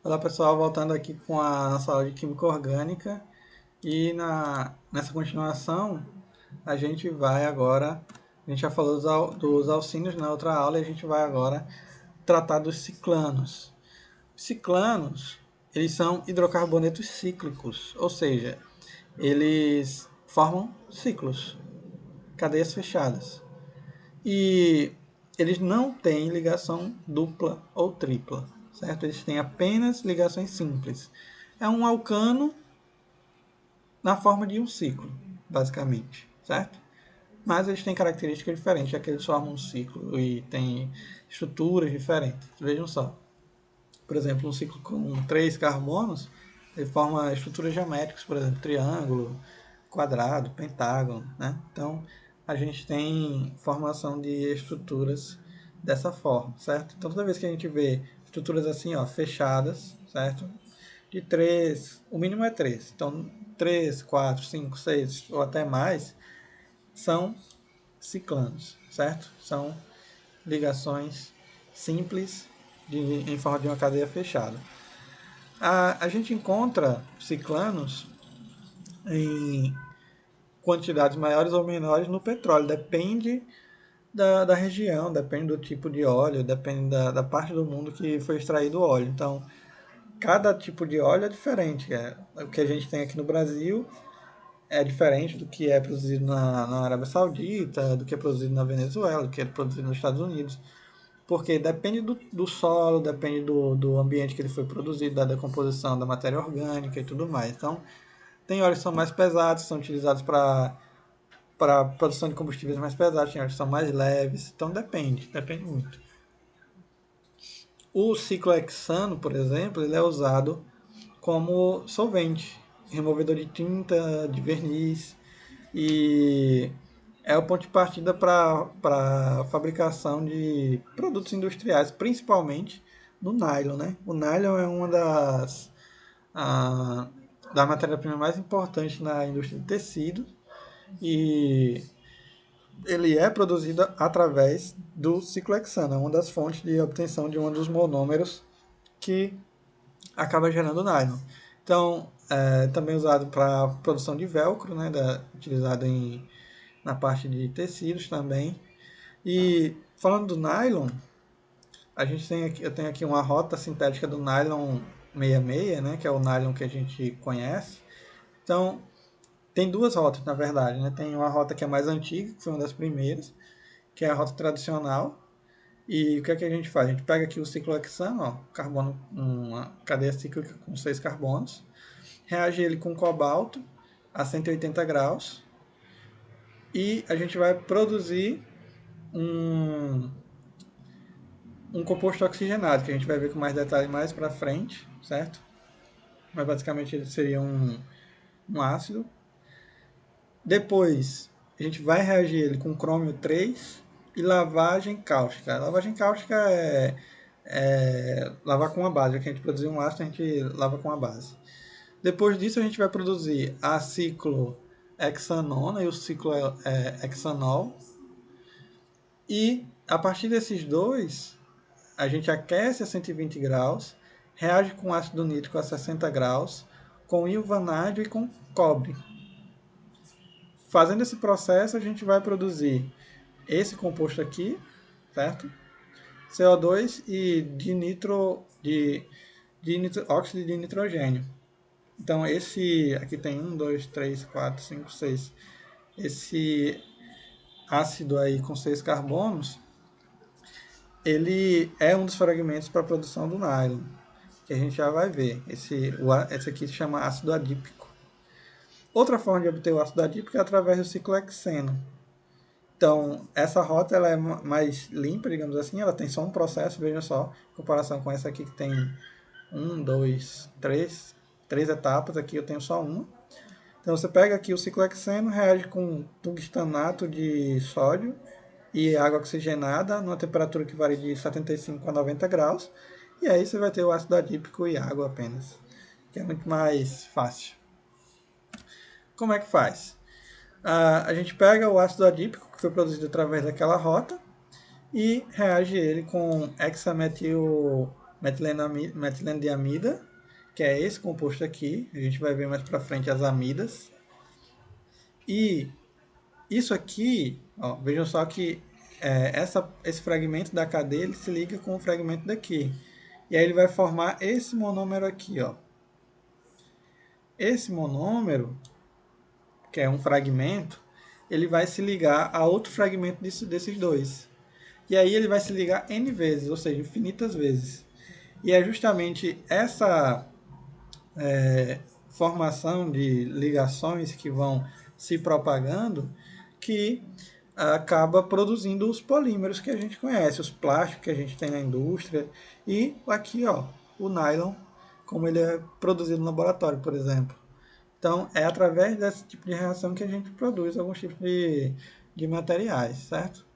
Olá pessoal, voltando aqui com a nossa aula de Química Orgânica e nessa continuação a gente vai agora, a gente já falou dos alcínios na outra aula e a gente vai agora tratar dos ciclanos. Ciclanos, eles são hidrocarbonetos cíclicos, ou seja, eles formam ciclos, cadeias fechadas. E eles não têm ligação dupla ou tripla, certo? Eles têm apenas ligações simples. É um alcano na forma de um ciclo, basicamente, certo? Mas eles têm características diferentes, já que eles formam um ciclo e têm estruturas diferentes. Vejam só, por exemplo, um ciclo com 3 carbonos, ele forma estruturas geométricas, por exemplo, triângulo, quadrado, pentágono, né? Então, a gente tem formação de estruturas dessa forma, certo? Então, toda vez que a gente vê estruturas assim, ó, fechadas, certo? De 3, o mínimo é 3. Então, 3, 4, 5, 6 ou até mais são ciclanos, certo? São ligações simples em forma de uma cadeia fechada. A gente encontra ciclanos em quantidades maiores ou menores no petróleo. Depende da região, depende do tipo de óleo, depende da parte do mundo que foi extraído o óleo. Então, cada tipo de óleo é diferente. O que a gente tem aqui no Brasil é diferente do que é produzido na Arábia Saudita, do que é produzido na Venezuela, do que é produzido nos Estados Unidos. Porque depende do solo, depende do ambiente que ele foi produzido, da decomposição da matéria orgânica e tudo mais. Então, tem óleos que são mais pesados, que são utilizados para produção de combustíveis mais pesados, tem óleos que são mais leves. Então, depende muito. O ciclohexano, por exemplo, ele é usado como solvente, removedor de tinta, de verniz, e é o ponto de partida para a fabricação de produtos industriais, principalmente no nylon. Né? O nylon é uma a, da matéria-prima mais importante na indústria de tecido e ele é produzido através do ciclohexano, é uma das fontes de obtenção de um dos monômeros que acaba gerando nylon. Então, é também usado para produção de velcro, né, utilizado na parte de tecidos também. E falando do nylon, eu tenho aqui uma rota sintética do nylon 66, né, que é o nylon que a gente conhece. Então, tem duas rotas, na verdade. Né? Tem uma rota que é mais antiga, que foi uma das primeiras, que é a rota tradicional. E o que é que a gente faz? A gente pega aqui o ciclohexano, ó, carbono, uma cadeia cíclica com 6 carbonos, reage ele com cobalto a 180 graus e a gente vai produzir um, um composto oxigenado, que a gente vai ver com mais detalhe mais para frente, certo? Mas basicamente ele seria um ácido. Depois a gente vai reagir ele com crômio 3 e lavagem cáustica. A lavagem cáustica é lavar com a base. Que a gente produzir um ácido, a gente lava com a base. Depois disso, a gente vai produzir a ciclohexanona e o ciclohexanol. E a partir desses dois, a gente aquece a 120 graus, reage com ácido nítrico a 60 graus, com íon vanádio e com cobre. Fazendo esse processo, a gente vai produzir esse composto aqui, certo? CO2 e óxido de nitrogênio. Então, esse aqui tem 1, 2, 3, 4, 5, 6. Esse ácido aí com 6 carbonos, ele é um dos fragmentos para a produção do nylon, que a gente já vai ver. Esse aqui se chama ácido adípico. Outra forma de obter o ácido adípico é através do ciclohexeno. Então, essa rota ela é mais limpa, digamos assim, ela tem só um processo, veja só, em comparação com essa aqui que tem um, dois, três etapas, aqui eu tenho só uma. Então você pega aqui o ciclohexeno, reage com tungstanato de sódio e água oxigenada numa temperatura que varia de 75 a 90 graus, e aí você vai ter o ácido adípico e água apenas, que é muito mais fácil. Como é que faz? A gente pega o ácido adípico que foi produzido através daquela rota e reage ele com hexametil metilendiamida, que é esse composto aqui. A gente vai ver mais para frente as amidas. E isso aqui, ó, vejam só que esse fragmento da cadeia ele se liga com o fragmento daqui. E aí ele vai formar esse monômero aqui, ó. Esse monômero, que é um fragmento, ele vai se ligar a outro fragmento desses dois. E aí ele vai se ligar N vezes, ou seja, infinitas vezes. E é justamente essa formação de ligações que vão se propagando que acaba produzindo os polímeros que a gente conhece, os plásticos que a gente tem na indústria. E aqui, ó, o nylon, como ele é produzido no laboratório, por exemplo. Então, é através desse tipo de reação que a gente produz alguns tipos de materiais, certo?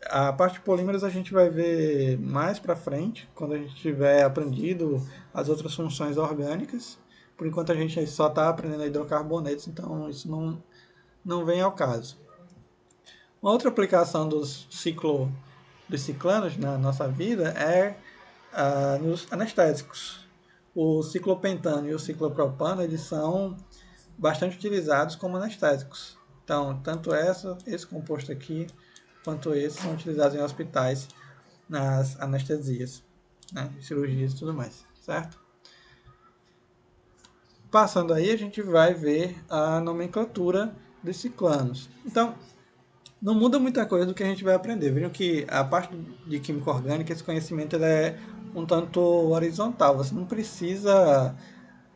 A parte de polímeros a gente vai ver mais para frente, quando a gente tiver aprendido as outras funções orgânicas. Por enquanto a gente só está aprendendo hidrocarbonetos, então isso não vem ao caso. Uma outra aplicação dos ciclanos na nossa vida é nos anestésicos. O ciclopentano e o ciclopropano eles são bastante utilizados como anestésicos. Então, tanto esse composto aqui, quanto esse são utilizados em hospitais nas anestesias, né, cirurgias e tudo mais, certo? Passando aí, a gente vai ver a nomenclatura dos ciclanos. Então, não muda muita coisa do que a gente vai aprender. Vejam que a parte de química orgânica, esse conhecimento ele é um tanto horizontal. Você não precisa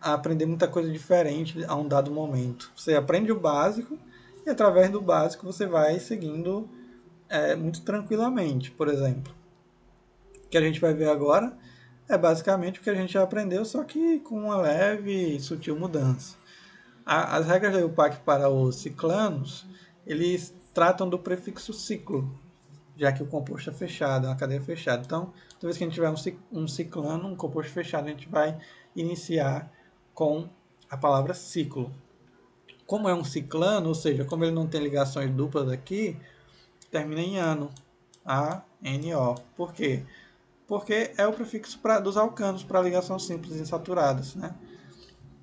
aprender muita coisa diferente a um dado momento. Você aprende o básico e através do básico você vai seguindo muito tranquilamente. Por exemplo, o que a gente vai ver agora é basicamente o que a gente já aprendeu, só que com uma leve e sutil mudança. As regras da IUPAC para os ciclanos, eles tratam do prefixo ciclo, já que o composto é fechado, é uma cadeia fechada. Então, toda vez que a gente tiver um ciclano, um composto fechado, a gente vai iniciar com a palavra ciclo. Como é um ciclano, ou seja, como ele não tem ligações duplas aqui, termina em ano, A-N-O. Por quê? Porque é o prefixo dos alcanos para ligações simples insaturadas, né?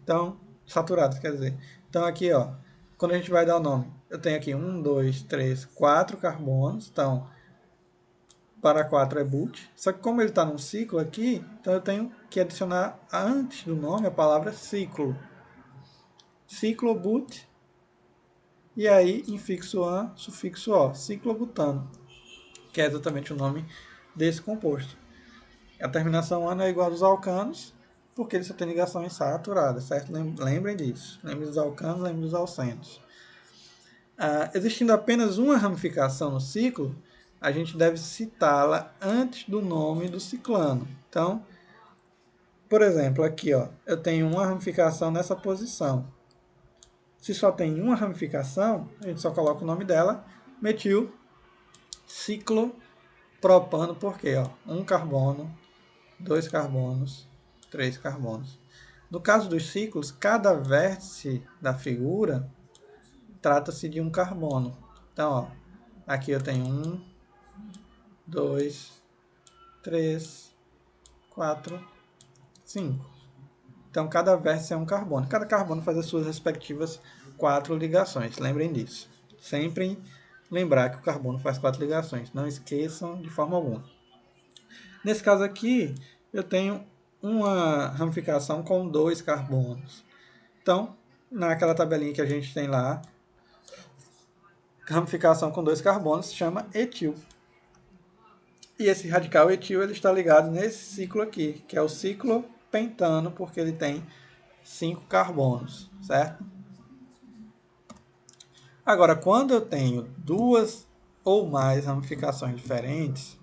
Então, saturadas, quer dizer. Então, aqui, ó, quando a gente vai dar o nome, eu tenho aqui 1, 2, 3, 4 carbonos. Então, para 4 é but. Só que como ele está num ciclo aqui, então eu tenho que adicionar antes do nome a palavra ciclo. Ciclobut. E aí, infixo an, sufixo o, ciclobutano, que é exatamente o nome desse composto. A terminação ano é igual aos alcanos, porque ele só tem ligação insaturada, certo? Lembrem disso. Lembrem dos alcanos, lembrem dos alcenos. Existindo apenas uma ramificação no ciclo, a gente deve citá-la antes do nome do ciclano. Então, por exemplo, aqui ó, eu tenho uma ramificação nessa posição. Se só tem uma ramificação, a gente só coloca o nome dela, metil ciclopropano, porque ó, 1 carbono, 2 carbonos, 3 carbonos. No caso dos ciclos, cada vértice da figura trata-se de um carbono. Então, ó, aqui eu tenho 1, 2, 3, 4, 5. Então, cada vértice é um carbono. Cada carbono faz as suas respectivas 4 ligações. Lembrem disso. Sempre lembrar que o carbono faz 4 ligações. Não esqueçam de forma alguma. Nesse caso aqui, eu tenho uma ramificação com 2 carbonos. Então, naquela tabelinha que a gente tem lá, ramificação com 2 carbonos se chama etil. E esse radical etil ele está ligado nesse ciclo aqui, que é o ciclo pentano, porque ele tem 5 carbonos, certo? Agora, quando eu tenho duas ou mais ramificações diferentes,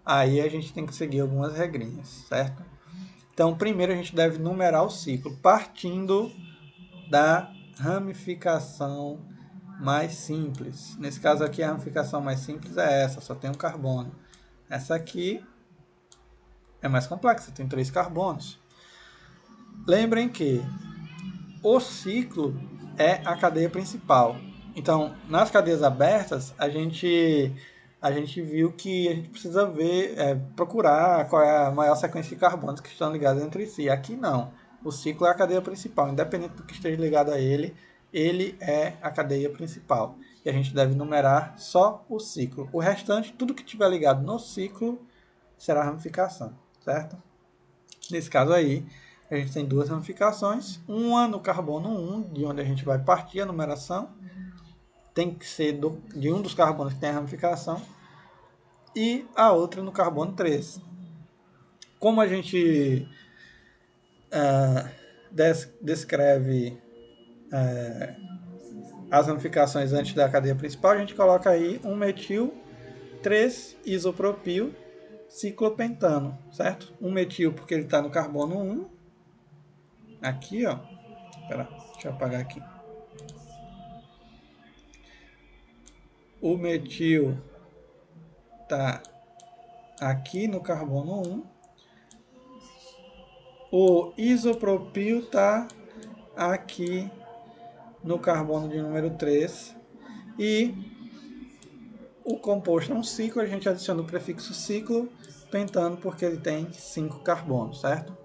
aí a gente tem que seguir algumas regrinhas, certo? Então, primeiro a gente deve numerar o ciclo, partindo da ramificação mais simples. Nesse caso aqui, a ramificação mais simples é essa, só tem um carbono. Essa aqui é mais complexa, tem 3 carbonos. Lembrem que o ciclo é a cadeia principal. Então, nas cadeias abertas, a gente a gente viu que a gente precisa ver, procurar qual é a maior sequência de carbonos que estão ligados entre si. Aqui não. O ciclo é a cadeia principal, independente do que esteja ligado a ele, ele é a cadeia principal. E a gente deve numerar só o ciclo. O restante, tudo que estiver ligado no ciclo, será ramificação, certo? Nesse caso aí, a gente tem duas ramificações, uma no carbono 1, de onde a gente vai partir a numeração, tem que ser de um dos carbonos que tem a ramificação, e a outra no carbono 3. Como a gente descreve as ramificações antes da cadeia principal, a gente coloca aí 1-metil 3-isopropil ciclopentano, certo? 1-metil porque ele está no carbono 1, aqui, ó. Espera, deixa eu apagar aqui. O metil está aqui no carbono 1. O isopropil está aqui no carbono de número 3. E o composto é um ciclo, a gente adiciona o prefixo ciclo pentano porque ele tem 5 carbonos, certo?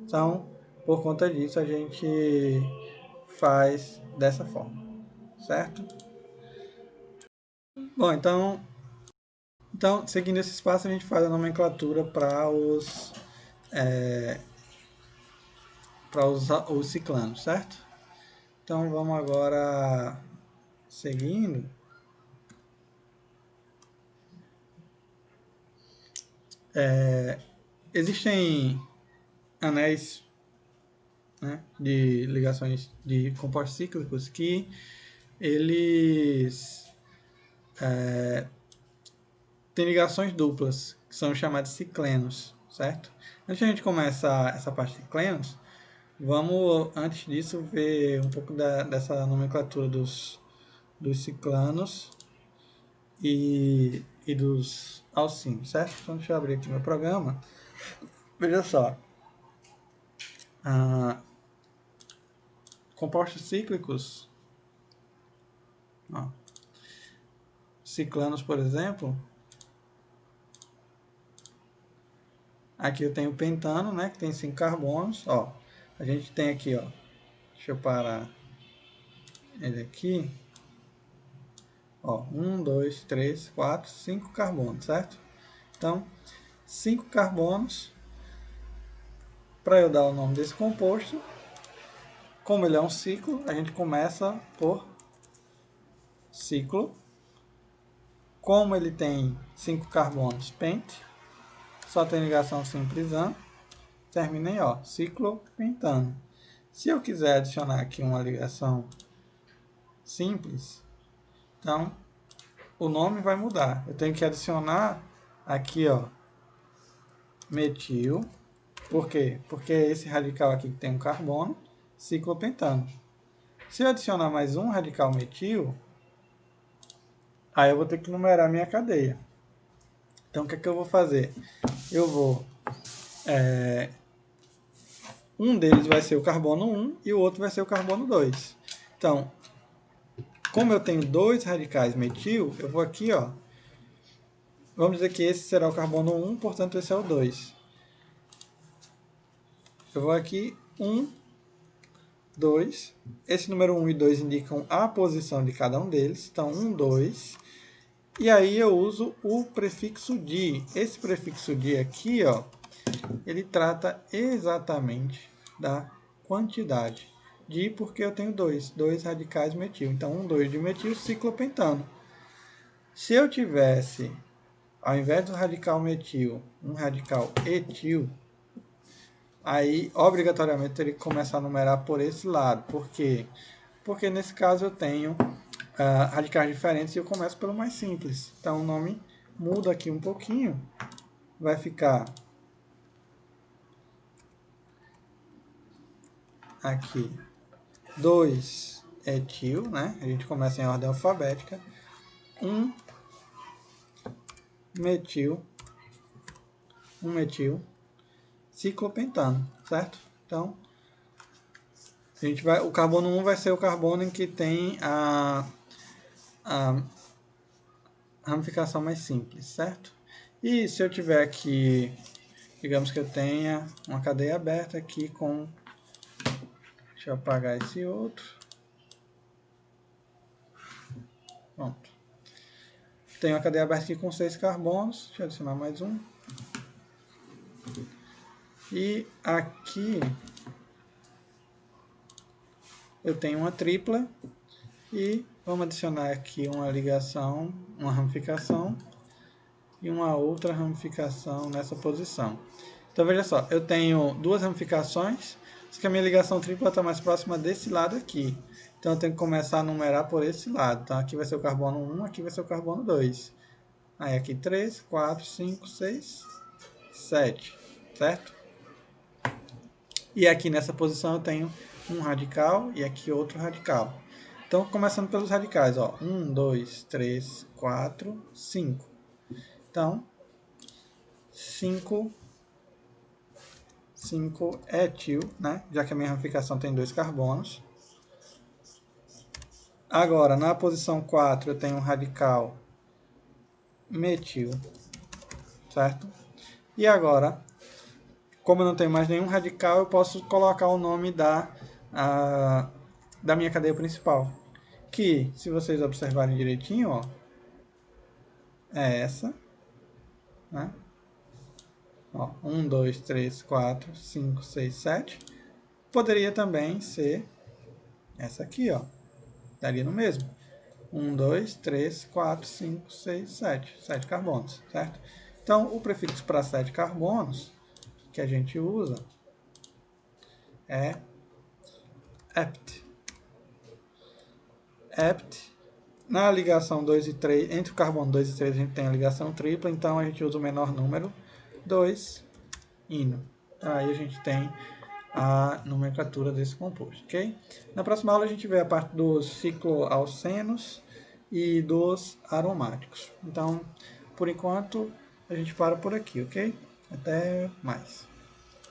Então, por conta disso, a gente faz dessa forma, certo? Bom, então seguindo esse espaço, a gente faz a nomenclatura para os ciclanos, certo? Então, vamos agora seguindo. Existem anéis, né, de ligações de compostos cíclicos que eles têm ligações duplas, que são chamados ciclenos, certo? Antes de a gente começar essa parte de ciclenos, vamos, antes disso, ver um pouco dessa nomenclatura dos ciclanos e dos alcínios, certo? Então, deixa eu abrir aqui meu programa. Veja só. Compostos cíclicos, ó, ciclanos, por exemplo, aqui eu tenho o pentano, né, que tem 5 carbonos, ó, a gente tem aqui, ó, deixa eu parar ele aqui, ó, 1, 2, 3, 4, 5 carbonos, certo? Então, 5 carbonos, para eu dar o nome desse composto, como ele é um ciclo, a gente começa por ciclo. Como ele tem 5 carbonos, pente, só tem ligação simples an, termina em ó, ciclopentano. Se eu quiser adicionar aqui uma ligação simples, então o nome vai mudar. Eu tenho que adicionar aqui, ó, metil. Por quê? Porque é esse radical aqui que tem um carbono, ciclopentano. Se eu adicionar mais um radical metil, aí eu vou ter que numerar minha cadeia. Então, o que é que eu vou fazer? Eu vou... um deles vai ser o carbono 1 e o outro vai ser o carbono 2. Então, como eu tenho dois radicais metil, eu vou aqui, ó. Vamos dizer que esse será o carbono 1, portanto esse é o 2. Eu vou aqui, 1, 2. Esse número 1 e 2 indicam a posição de cada um deles. Então, 1, 2. E aí eu uso o prefixo di. Esse prefixo di aqui, ó, ele trata exatamente da quantidade. Di porque eu tenho dois radicais metil. Então, 1, 2 de metil, ciclopentano. Se eu tivesse, ao invés do radical metil, um radical etil, aí obrigatoriamente teria que começar a numerar por esse lado. Por quê? Porque nesse caso eu tenho radicais diferentes e eu começo pelo mais simples. Então o nome muda aqui um pouquinho. Vai ficar aqui 2 etil, né? A gente começa em ordem alfabética. 1 metil, ciclopentano, certo? Então, o carbono 1 vai ser o carbono em que tem a ramificação mais simples, certo? E se eu tiver aqui, digamos que eu tenha uma cadeia aberta aqui com... Deixa eu apagar esse outro. Pronto. Tenho uma cadeia aberta aqui com 6 carbonos. Deixa eu adicionar mais um. E aqui eu tenho uma tripla. E vamos adicionar aqui uma ligação, uma ramificação e uma outra ramificação nessa posição. Então veja só, eu tenho duas ramificações, só que a minha ligação tripla está mais próxima desse lado aqui. Então eu tenho que começar a numerar por esse lado. Então aqui vai ser o carbono 1, aqui vai ser o carbono 2. Aí aqui 3, 4, 5, 6, 7, certo? E aqui nessa posição eu tenho um radical e aqui outro radical. Então, começando pelos radicais, ó, 1, 2, 3, 4, 5. Então, 5 etil, né? Já que a minha ramificação tem 2 carbonos. Agora, na posição 4, eu tenho um radical metil, certo? E agora, como eu não tenho mais nenhum radical, eu posso colocar o nome da minha cadeia principal. Que, se vocês observarem direitinho, ó, é essa, né? Ó, 1, 2, 3, 4, 5, 6, 7. Poderia também ser essa aqui, ó. Daria no mesmo. 1, 2, 3, 4, 5, 6, 7. 7 carbonos, certo? Então, o prefixo para 7 carbonos que a gente usa é ept. Ept. Na ligação 2 e 3, entre o carbono 2 e 3 a gente tem a ligação tripla, então a gente usa o menor número, 2, ino. Aí a gente tem a nomenclatura desse composto, ok? Na próxima aula a gente vê a parte dos cicloalcenos e dos aromáticos. Então, por enquanto, a gente para por aqui, ok? Até mais.